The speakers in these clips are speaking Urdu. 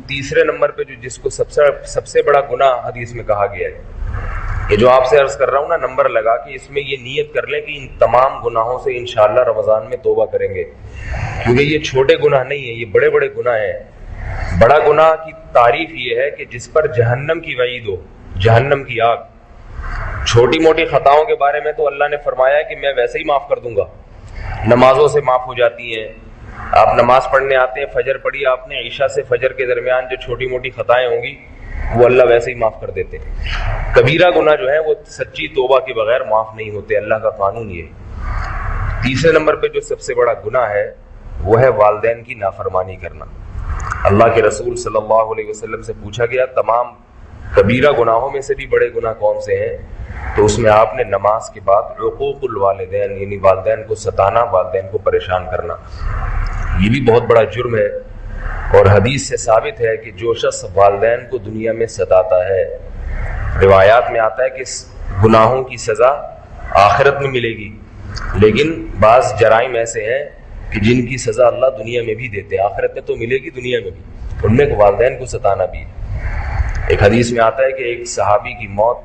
تیسرے نمبر پہ جو جس کو سب سے بڑا گناہ حدیث میں کہا گیا ہے، یہ جو آپ سے عرض کر رہا ہوں نا، نمبر لگا کے اس میں یہ نیت کر لیں کہ ان تمام گناہوں سے انشاءاللہ رمضان میں توبہ کریں گے، کیونکہ یہ چھوٹے گناہ نہیں ہیں، یہ بڑے بڑے گناہ ہیں۔ بڑا گناہ کی تعریف یہ ہے کہ جس پر جہنم کی وعید ہو، جہنم کی آگ۔ چھوٹی موٹی خطاؤں کے بارے میں تو اللہ نے فرمایا ہے کہ میں ویسے ہی معاف کر دوں گا، نمازوں سے معاف ہو جاتی ہیں۔ آپ نماز پڑھنے آتے ہیں، فجر پڑھی آپ نے، عشاء سے فجر کے درمیان جو چھوٹی موٹی خطائیں ہوں گی وہ اللہ ویسے ہی معاف کر دیتے ہیں۔ کبیرہ گناہ جو ہے وہ سچی توبہ کے بغیر معاف نہیں ہوتے، اللہ کا قانون یہ ہے۔ تیسرے نمبر پہ جو سب سے بڑا گناہ ہے وہ ہے والدین کی نافرمانی کرنا۔ اللہ کے رسول صلی اللہ علیہ وسلم سے پوچھا گیا تمام کبیرہ گناہوں میں سے بھی بڑے گناہ کون سے ہیں، تو اس میں آپ نے نماز کے بعد عقوق الوالدین یعنی والدین کو ستانا، والدین کو پریشان کرنا، یہ بھی بہت بڑا جرم ہے۔ اور حدیث سے ثابت ہے کہ جو شخص والدین کو دنیا میں ستاتا ہے، روایات میں آتا ہے کہ گناہوں کی سزا آخرت میں ملے گی، لیکن بعض جرائم ایسے ہیں کہ جن کی سزا اللہ دنیا میں بھی دیتے ہیں، آخرت میں تو ملے گی، دنیا میں بھی، ان میں والدین کو ستانا بھی ہے۔ ایک حدیث میں آتا ہے کہ ایک صحابی کی موت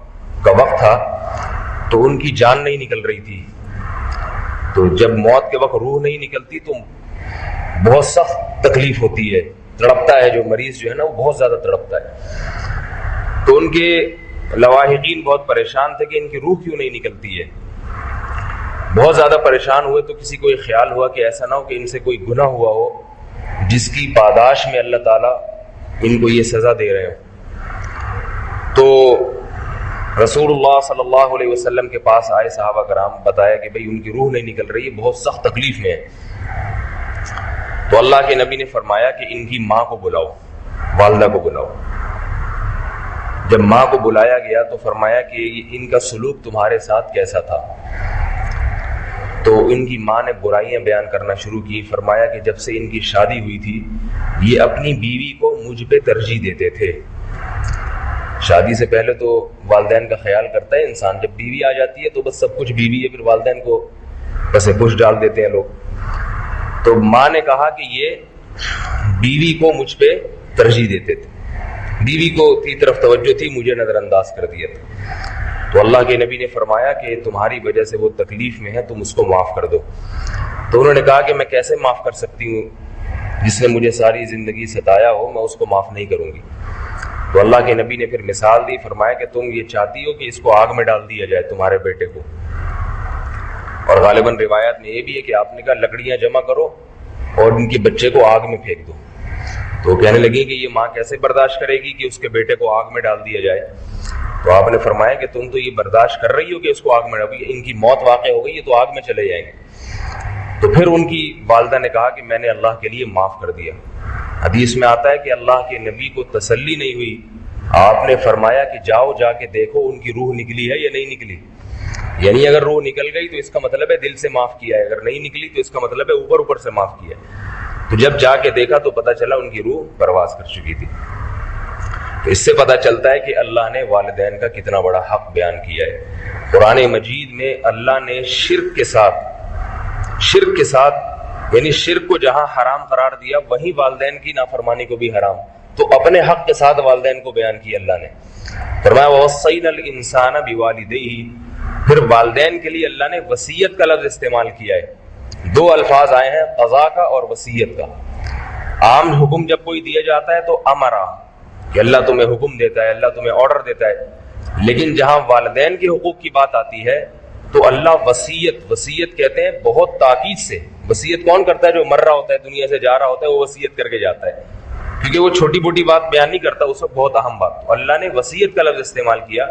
کا وقت تھا تو ان کی جان نہیں نکل رہی تھی، تو جب موت کے وقت روح نہیں نکلتی تو بہت سخت تکلیف ہوتی ہے، تڑپتا ہے، جو مریض جو ہے نا وہ بہت زیادہ تڑپتا ہے۔ تو ان کے لواحقین بہت پریشان تھے کہ ان کی روح کیوں نہیں نکلتی ہے، بہت زیادہ پریشان ہوئے۔ تو کسی کو یہ خیال ہوا کہ ایسا نہ ہو کہ ان سے کوئی گناہ ہوا ہو جس کی پاداش میں اللہ تعالیٰ ان کو یہ سزا دے رہے ہوں۔ تو رسول اللہ صلی اللہ علیہ وسلم کے پاس آئے صحابہ کرام، بتایا کہ بھئی ان کی روح نہیں نکل رہی ہے، بہت سخت تکلیف میں ہے۔ تو اللہ کے نبی نے فرمایا کہ ان کی ماں کو بلاؤ، والدہ کو بلاؤ۔ جب ماں کو بلایا گیا تو فرمایا کہ ان کا سلوک تمہارے ساتھ کیسا تھا؟ تو ان کی ماں نے برائیاں بیان کرنا شروع کی۔ فرمایا کہ جب سے ان کی شادی ہوئی تھی یہ اپنی بیوی کو مجھ پہ ترجیح دیتے تھے۔ شادی سے پہلے تو والدین کا خیال کرتا ہے انسان، جب بیوی آ جاتی ہے تو بس سب کچھ بیوی ہے، پھر والدین کو پس پش ڈال دیتے ہیں لوگ۔ تو ماں نے کہا کہ یہ بیوی کو مجھ پہ ترجیح دیتے تھے، بیوی کو کی طرف توجہ تھی، مجھے نظر انداز کر دیا تھا۔ تو اللہ کے نبی نے فرمایا کہ تمہاری وجہ سے وہ تکلیف میں ہے، تم اس کو معاف کر دو۔ تو انہوں نے کہا کہ میں کیسے معاف کر سکتی ہوں، جس نے مجھے ساری زندگی ستایا ہو میں اس کو معاف نہیں کروں گی۔ تو اللہ کے نبی نے پھر مثال دی، فرمایا کہ تم یہ چاہتی ہو کہ اس کو آگ میں ڈال دیا جائے، تمہارے بیٹے کو، اور غالباً روایات میں یہ بھی ہے کہ آپ نے کہا لکڑیاں جمع کرو اور ان کے بچے کو آگ میں پھینک دو۔ تو کہنے لگی کہ یہ ماں کیسے برداشت کرے گی کہ اس کے بیٹے کو آگ میں ڈال دیا جائے؟ تو آپ نے فرمایا کہ تم تو یہ برداشت کر رہی ہو کہ اس کو آگ میں ڈال، ان کی موت واقع ہو گئی ہے تو آگ میں چلے جائیں گے۔ تو پھر ان کی والدہ نے کہا کہ میں نے اللہ کے لیے معاف کر دیا۔ حدیث میں آتا ہے کہ اللہ کے نبی کو تسلی نہیں ہوئی، آپ نے فرمایا کہ جاؤ جا کے دیکھو ان کی روح نکلی ہے یا نہیں نکلی، یعنی اگر روح نکل گئی تو اس کا مطلب ہے دل سے معاف کیا ہے، اگر نہیں نکلی تو اس کا مطلب ہے اوپر اوپر سے معاف کیا ہے۔ تو جب جا کے دیکھا تو پتہ چلا ان کی روح پرواز کر چکی تھی۔ تو اس سے پتہ چلتا ہے کہ اللہ نے والدین کا کتنا بڑا حق بیان کیا ہے۔ قرآن مجید میں اللہ نے شرک کے ساتھ یعنی شرک کو جہاں حرام قرار دیا وہیں والدین کی نافرمانی کو بھی حرام، تو اپنے حق کے ساتھ والدین کو بیان کیا اللہ نے۔ فرمایا وَوَصَّيْنَا الْإِنسَانَ بِوَالِدَيْهِ، پھر والدین کے لیے اللہ نے وصیت کا لفظ استعمال کیا ہے۔ دو الفاظ آئے ہیں، قضاء کا اور وصیت کا۔ عام حکم جب کوئی دیا جاتا ہے تو امرا، کہ اللہ تمہیں حکم دیتا ہے، اللہ تمہیں آرڈر دیتا ہے، لیکن جہاں والدین کے حقوق کی بات آتی ہے تو اللہ وصیت کہتے ہیں بہت تاکید سے۔ وصیت کون کرتا ہے؟ جو مر رہا ہوتا ہے، دنیا سے جا رہا ہوتا ہے، وہ وصیت کر کے جاتا ہے، کیونکہ وہ چھوٹی موٹی بات بیان نہیں کرتا، اس وقت بہت اہم بات۔ تو اللہ نے وصیت کا لفظ استعمال کیا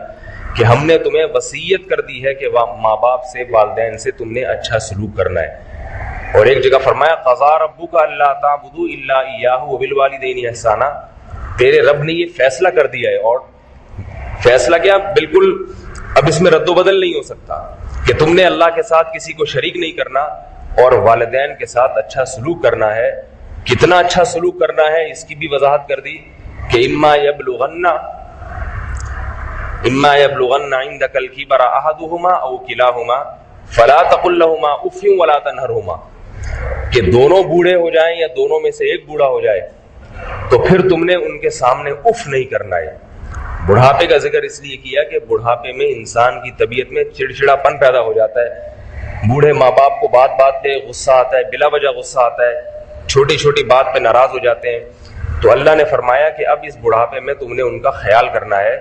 کہ ہم نے تمہیں وصیت کر دی ہے کہ ماں باپ سے، والدین سے تم نے اچھا سلوک کرنا ہے۔ اور ایک جگہ فرمایا قضا ربک الا تعبدوا الا ایاہ وبالوالدین احسانا، تیرے رب نے یہ فیصلہ کر دیا ہے، اور فیصلہ کیا؟ بالکل اب اس میں رد و بدل نہیں ہو سکتا کہ تم نے اللہ کے ساتھ کسی کو شریک نہیں کرنا اور والدین کے ساتھ اچھا سلوک کرنا ہے۔ کتنا اچھا سلوک کرنا ہے اس کی بھی وضاحت کر دی کہ اما یبلغن عندک الکبر احدہما او کلاہما فلا تقل لہما اف ولا تنہرہما، کہ دونوں بوڑھے ہو جائیں یا دونوں میں سے ایک بوڑھا ہو جائے تو پھر تم نے ان کے سامنے اف نہیں کرنا ہے۔ بڑھاپے کا ذکر اس لیے کیا کہ بڑھاپے میں انسان کی طبیعت میں چڑچڑاپن پیدا ہو جاتا ہے، بوڑھے ماں باپ کو بات بات پہ غصہ آتا ہے، بلا وجہ غصہ آتا ہے، چھوٹی چھوٹی بات پہ ناراض ہو جاتے ہیں۔ تو اللہ نے فرمایا کہ اب اس بڑھاپے میں تم نے ان کا خیال کرنا ہے،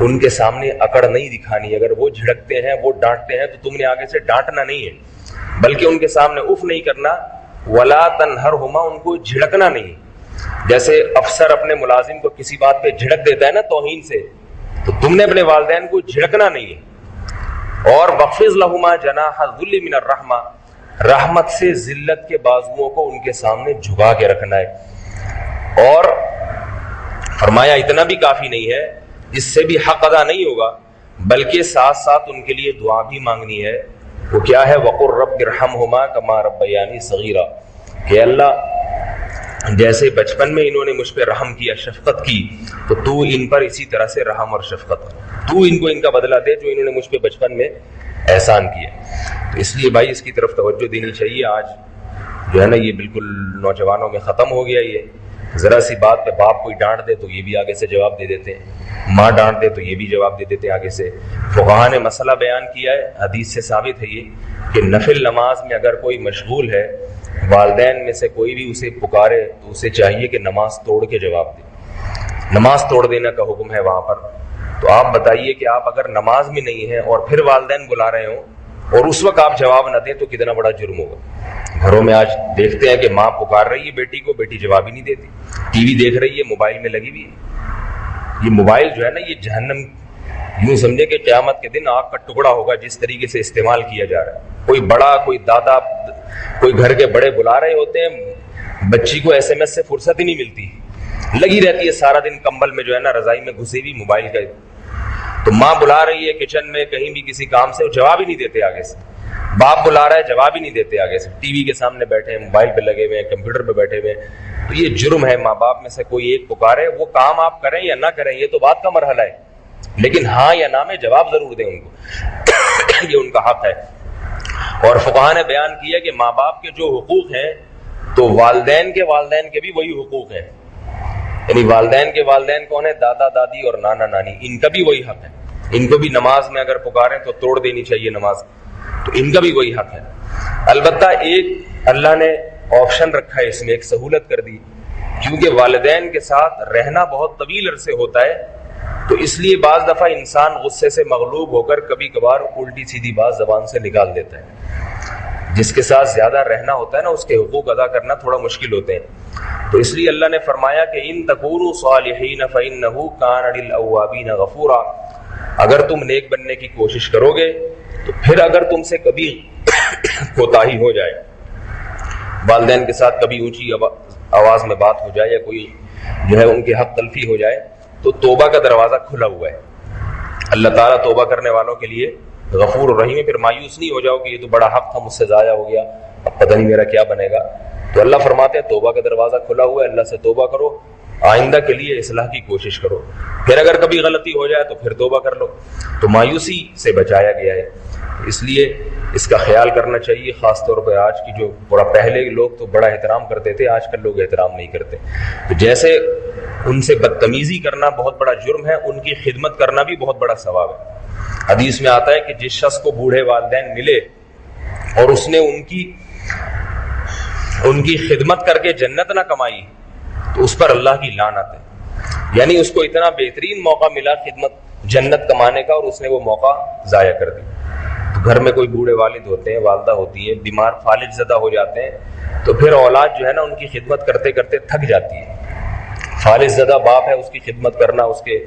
ان کے سامنے اکڑ نہیں دکھانی۔ اگر وہ جھڑکتے ہیں، وہ ڈانٹتے ہیں، تو تم نے آگے سے ڈانٹنا نہیں ہے، بلکہ ان کے سامنے اف نہیں کرنا، ولا تنہرہما، ان کو جھڑکنا نہیں۔ جیسے افسر اپنے ملازم کو کسی بات پہ جھڑک دیتا ہے نا توہین سے، تو تم نے اپنے والدین کو جھڑکنا نہیں ہے۔ اور وخفض لہما جناح الذل من الرحمہ، رحمت سے ذلت کے بازوؤں کو ان کے سامنے جھکا کے رکھنا ہے۔ اور فرمایا اتنا بھی کافی نہیں ہے، اس سے بھی حق ادا نہیں ہوگا، بلکہ ساتھ ساتھ ان کے لیے دعا بھی مانگنی ہے۔ وہ کیا ہے؟ وقر رب ارحمہما کما ربیانی صغیرا، کہ اللہ جیسے بچپن میں انہوں نے مجھ پہ رحم کیا، شفقت کی، تو تو ان پر اسی طرح سے رحم اور شفقت کر، تو ان کو ان کا بدلہ دے جو انہوں نے مجھ پہ بچپن میں احسان کیا۔ تو اس لیے بھائی اس کی طرف توجہ دینی چاہیے۔ آج جو ہے نا یہ بالکل نوجوانوں میں ختم ہو گیا، یہ ذرا سی بات پہ باپ کوئی ڈانٹ دے تو یہ بھی آگے سے جواب دے دیتے ہیں، ماں ڈانٹ دے تو یہ بھی جواب دے دیتے ہیں آگے سے۔ فقہاء نے مسئلہ بیان کیا ہے، حدیث سے ثابت ہے یہ کہ نفل نماز میں اگر کوئی مشغول ہے، والدین میں سے کوئی بھی اسے پکارے تو اسے چاہیے کہ نماز توڑ کے جواب دے۔ نماز توڑ دینے کا حکم ہے وہاں پر۔ تو آپ بتائیے کہ آپ اگر نماز میں نہیں ہیں اور پھر والدین بلا رہے ہوں اور اس وقت آپ جواب نہ دیں تو کتنا بڑا جرم ہوگا۔ گھروں میں آج دیکھتے ہیں کہ ماں پکار رہی ہے بیٹی کو، بیٹی جواب ہی نہیں دیتی، ٹی وی دیکھ رہی ہے، موبائل میں لگی ہوئی ہے۔ یہ موبائل جو ہے نا یہ جہنم، یوں سمجھے کہ قیامت کے دن آگ کا ٹکڑا ہوگا جس طریقے سے استعمال کیا جا رہا ہے۔ کوئی بڑا، کوئی دادا، کوئی گھر کے بڑے بلا رہے ہوتے ہیں، بچی کو ایس ایم ایس سے فرصت ہی نہیں ملتی، لگی رہتی ہے سارا دن کمبل میں جو ہے نا رضائی میں گھسی ہوئی موبائل کا۔ تو ماں بلا رہی ہے کچن میں کہیں بھی کسی کام سے، جواب ہی نہیں دیتے آگے سے۔ باپ بلا رہا ہے، جواب ہی نہیں دیتے آگے سے، ٹی وی کے سامنے بیٹھے ہیں، موبائل پہ لگے ہوئے ہیں، کمپیوٹر پہ بیٹھے ہوئے ہیں۔ تو یہ جرم ہے۔ ماں باپ میں سے کوئی ایک پکارے، وہ کام آپ کریں یا نہ کریں یہ تو بات کا مرحلہ ہے، لیکن ہاں یا نہ میں جواب ضرور دیں ان کو، یہ ان کا حق ہے۔ اور فقہاء نے بیان کیا کہ ماں باپ کے جو حقوق ہیں تو والدین کے بھی وہی حقوق ہیں، یعنی والدین کے والدین کون ہیں؟ دادا دادی اور نانا نانی، ان کا بھی وہی حق ہے۔ ان کو بھی نماز میں اگر پکاریں تو توڑ دینی چاہیے نماز، تو ان کا بھی وہی حق ہے۔ البتہ ایک اللہ نے آپشن رکھا ہے اس میں، ایک سہولت کر دی، کیونکہ والدین کے ساتھ رہنا بہت طویل عرصے ہوتا ہے، تو اس لیے بعض دفعہ انسان غصے سے مغلوب ہو کر کبھی کبھار الٹی سیدھی بات زبان سے نکال دیتا ہے۔ جس کے ساتھ زیادہ رہنا ہوتا ہے نا اس کے حقوق ادا کرنا تھوڑا مشکل ہوتے ہیں۔ تو اس لیے اللہ نے فرمایا کہ ان تکونوا صالحین فإنہ کان للأوابین غفورا، اگر تم نیک بننے کی کوشش کرو گے تو پھر اگر تم سے کبھی کوتاہی ہو جائے، والدین کے ساتھ کبھی اونچی آواز میں بات ہو جائے یا کوئی جو ہے ان کے حق تلفی ہو جائے، تو توبہ کا دروازہ کھلا ہوا ہے۔ اللہ تعالیٰ توبہ کرنے والوں کے لیے غفور الرحیم ہے۔ پھر مایوس نہیں ہو جاؤ کہ یہ تو بڑا حق تھا، مجھ سے ضائع ہو گیا، اب پتہ نہیں میرا کیا بنے گا۔ تو اللہ فرماتے ہیں توبہ کا دروازہ کھلا ہوا ہے، اللہ سے توبہ کرو، آئندہ کے لیے اصلاح کی کوشش کرو، پھر اگر کبھی غلطی ہو جائے تو پھر توبہ کر لو۔ تو مایوسی سے بچایا گیا ہے، اس لیے اس کا خیال کرنا چاہیے، خاص طور پر آج کی جو بڑا پہلے لوگ تو بڑا احترام کرتے تھے، آج کل لوگ احترام نہیں کرتے۔ تو جیسے ان سے بدتمیزی کرنا بہت بڑا جرم ہے، ان کی خدمت کرنا بھی بہت بڑا ثواب ہے۔ حدیث میں آتا ہے کہ جس شخص کو بوڑھے والدین ملے اور اس نے ان کی خدمت کر کے جنت نہ کمائی تو اس پر اللہ کی لعنت ہے، یعنی اس کو اتنا بہترین موقع ملا خدمت جنت کمانے کا اور اس نے وہ موقع ضائع کر دیا۔ تو گھر میں کوئی بوڑھے والد ہوتے ہیں، والدہ ہوتی ہیں، بیمار فالج زدہ ہو جاتے ہیں، تو پھر اولاد جو ہے نا ان کی خدمت کرتے کرتے تھک جاتی ہے۔ فالج زدہ باپ ہے، اس کی خدمت کرنا، اس کے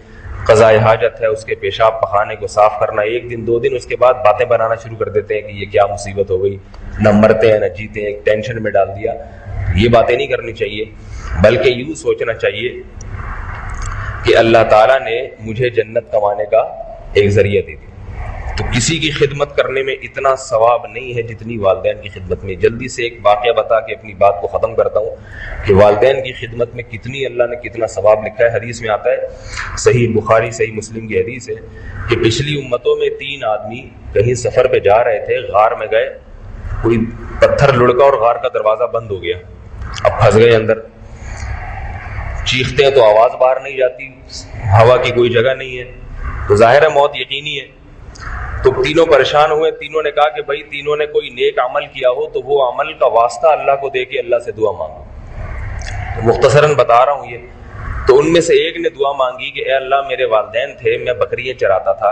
قضاء حاجت ہے، اس کے پیشاب پخانے کو صاف کرنا، ایک دن دو دن اس کے بعد باتیں بنانا شروع کر دیتے ہیں کہ یہ کیا مصیبت ہو گئی، نہ مرتے ہیں نہ جیتے ہیں، ایک ٹینشن میں ڈال دیا۔ یہ باتیں نہیں کرنی چاہیے، بلکہ یوں سوچنا چاہیے کہ اللہ تعالیٰ نے مجھے جنت کمانے کا ایک ذریعہ دے دیا، تو کسی کی خدمت کرنے میں اتنا ثواب نہیں ہے جتنی والدین کی خدمت میں۔ جلدی سے ایک واقعہ بتا کے اپنی بات کو ختم کرتا ہوں کہ والدین کی خدمت میں کتنی اللہ نے کتنا ثواب لکھا ہے۔ حدیث میں آتا ہے، صحیح بخاری صحیح مسلم کی حدیث ہے کہ پچھلی امتوں میں 3 آدمی کہیں سفر پہ جا رہے تھے، غار میں گئے، کوئی پتھر لڑکا اور غار کا دروازہ بند ہو گیا، اب پھنس گئے اندر۔ چیختے ہیں تو آواز باہر نہیں جاتی، ہوا کی کوئی جگہ نہیں ہے، تو ظاہر ہے موت یقینی ہے۔ تو تینوں پریشان ہوئے، تینوں نے کہا کہ بھائی تینوں نے کوئی نیک عمل کیا ہو تو وہ عمل کا واسطہ اللہ کو دے کے اللہ سے دعا مانگو۔ تو مختصراً بتا رہا ہوں یہ۔ تو ان میں سے ایک نے دعا مانگی کہ اے اللہ میرے والدین تھے، میں بکریاں چراتا تھا،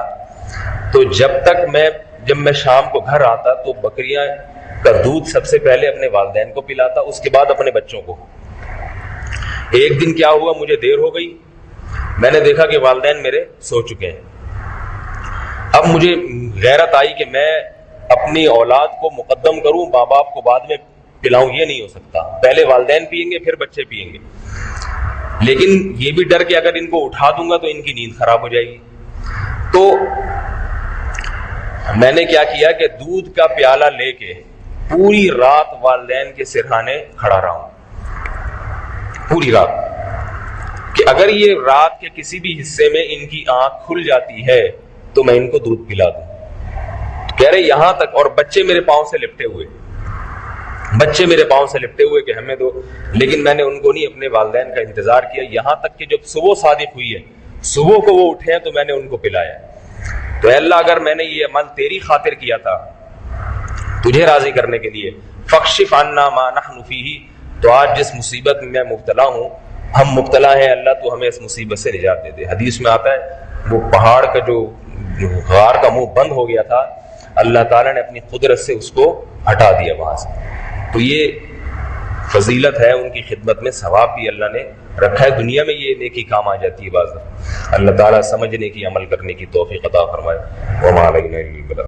تو جب میں شام کو گھر آتا تو بکریاں کا دودھ سب سے پہلے اپنے والدین کو پلاتا، اس کے بعد اپنے بچوں کو۔ ایک دن کیا ہوا، مجھے دیر ہو گئی، میں نے دیکھا کہ والدین میرے سو چکے ہیں۔ اب مجھے غیرت آئی کہ میں اپنی اولاد کو مقدم کروں، ماں باپ کو بعد میں پلاؤں، یہ نہیں ہو سکتا، پہلے والدین پئیں گے پھر بچے پئیں گے۔ لیکن یہ بھی ڈر کہ اگر ان کو اٹھا دوں گا تو ان کی نیند خراب ہو جائے گی۔ تو میں نے کیا کیا کہ دودھ کا پیالہ لے کے پوری رات والدین کے سرہانے کھڑا رہا ہوں، پوری رات، کہ اگر یہ رات کے کسی بھی حصے میں ان کی آنکھ کھل جاتی ہے تو میں ان کو دودھ پلا دوں۔ کہہ رہے یہاں تک، اور بچے میرے پاؤں سے لپٹے ہوئے کہ ہمیں دو، لیکن میں نے ان کو نہیں، اپنے والدین کا انتظار کیا، یہاں تک کہ جب صبح صادق ہوئی ہے، صبح کو وہ اٹھے ہیں تو میں نے ان کو پلایا۔ تو اے اللہ اگر میں نے یہ عمل تیری خاطر کیا تھا، تجھے راضی کرنے کے لیے، فاکشف عنا ما نحن فیہ، تو آج جس مصیبت میں مبتلا ہوں، ہم مبتلا ہیں، اللہ تو ہمیں اس مصیبت سے نجات دے دے۔ حدیث میں آتا ہے وہ پہاڑ کا جو غار کا منہ بند ہو گیا تھا، اللہ تعالیٰ نے اپنی قدرت سے اس کو ہٹا دیا وہاں سے۔ تو یہ فضیلت ہے، ان کی خدمت میں ثواب بھی اللہ نے رکھا ہے، دنیا میں یہ نیکی کام آ جاتی ہے بعض۔ اللہ تعالیٰ سمجھنے کی، عمل کرنے کی توفیق عطا فرمائے۔ وما علینا الا البلاغ۔